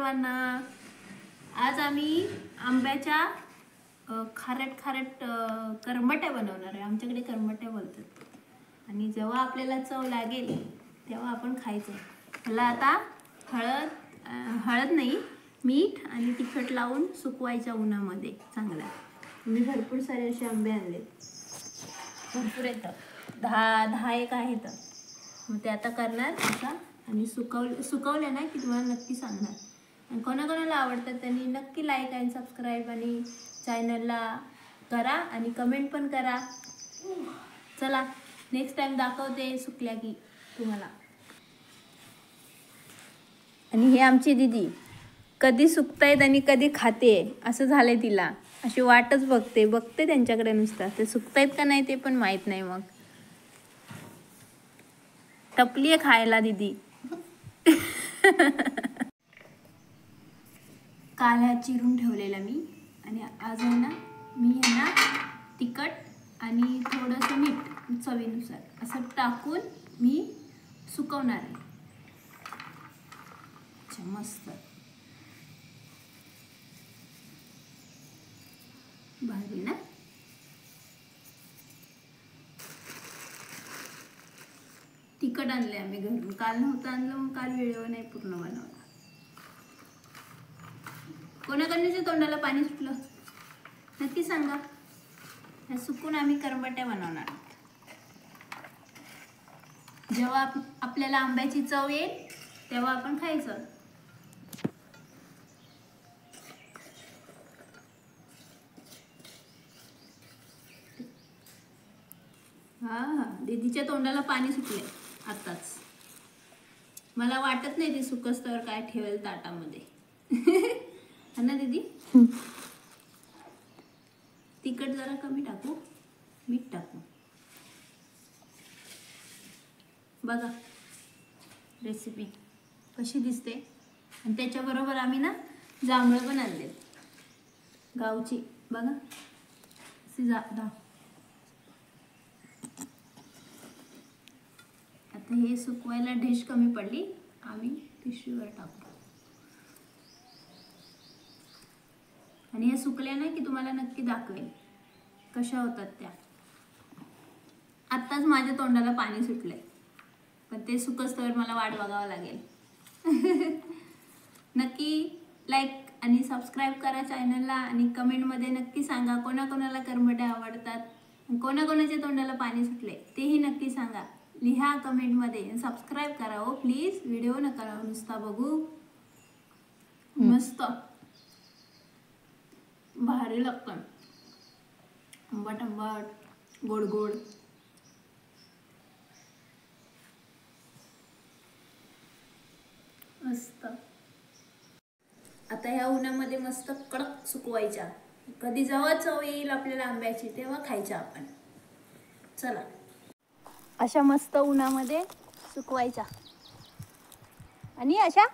सर्वांना. आज आम्ही आंब्याच्या खारट करमट्या बनवणार आहे. आमच्याकडे करमट्या बोलतात. आणि जेव्हा आपल्याला चव लागेल तेव्हा आपण खायचं. त्याला आता हळद नाही, मीठ आणि तिखट लावून सुकवायच्या उन्हामध्ये चांगला. मी भरपूर सारे असे आंबे आणले, भरपूर येतात, 10 आहेत. मग ते आता करणार आता आणि सुकवले ना की तुम्हाला नक्की सांगणार. आणि कोणाकोणाला आवडतात त्यांनी नक्की लाईक आणि सबस्क्राईब आणि चॅनलला करा आणि कमेंट पण करा. चला नेक्स्ट टाइम दाखवते सुकल्या की तुम्हाला. आणि हे आमची दीदी कधी सुकतायत आणि कधी खाते असं झालंय तिला. अशी वाटच बघते त्यांच्याकडे नुसतं. ते सुकतायत का नाही ते पण माहीत नाही. मग टपली आहे खायला दीदी. काल ह्या चिरून ठेवलेला मी. आणि आज आहे ना मी तिखट आणि थोडंसं मीठ चवीनुसार असं टाकून मी सुकवणार आहे. अच्छा मस्त भारी ना. तिखट आणले आम्ही घरून. काल नव्हतं आणलं, मग काल व्हिडिओ नाही पूर्ण बनवला. कोणाकडण्याच्या तोंडाला पाणी सुटलं नक्की सांगा. हे सुकून आम्ही करमट्या बनवणार. जेव्हा आपल्याला आंब्याची चव येईल तेव्हा आपण खायचं. हा दीदीच्या तोंडाला पाणी सुटले आताच. मला वाटत नाही ती सुकस्तवर काय ठेवेल ताटामध्ये. है ना दीदी. तिखट जरा कमी टाकू, मीठ टाकू. बघा रेसिपी कशी दिसते. आणि त्याच्याबरोबर आम्ही ना जांभळं पण आणले गावची. बघा अशी आता हे सुकवायला ढेश कमी पडली, आम्ही पिशवीवर टाकू. आणि हे सुकल्या ना की तुम्हाला नक्की दाखवेल कशा होतात त्या. आत्ताच माझ्या तोंडाला पाणी सुटलंय, पण ते सुकस्तवर मला वाट बघावं लागेल. नक्की लाईक आणि सबस्क्राईब करा चॅनलला. आणि कमेंटमध्ये नक्की सांगा कोणाकोणाला करमट्या आवडतात, कोणाकोणाच्या तोंडाला पाणी सुटले तेही नक्की सांगा. लिहा कमेंटमध्ये. सबस्क्राईब करा हो प्लीज. व्हिडिओ नका नुसता बघू. मस्त भारी लागतं. आंबट गोड गोड. मस्त. आता ह्या उन्हामध्ये मस्त कडक सुकवायच्या. कधी जेव्हा चव येईल आपल्याला आंब्याची तेव्हा खायच्या आपण. चला अशा मस्त उन्हामध्ये सुकवायच्या. आणि अशा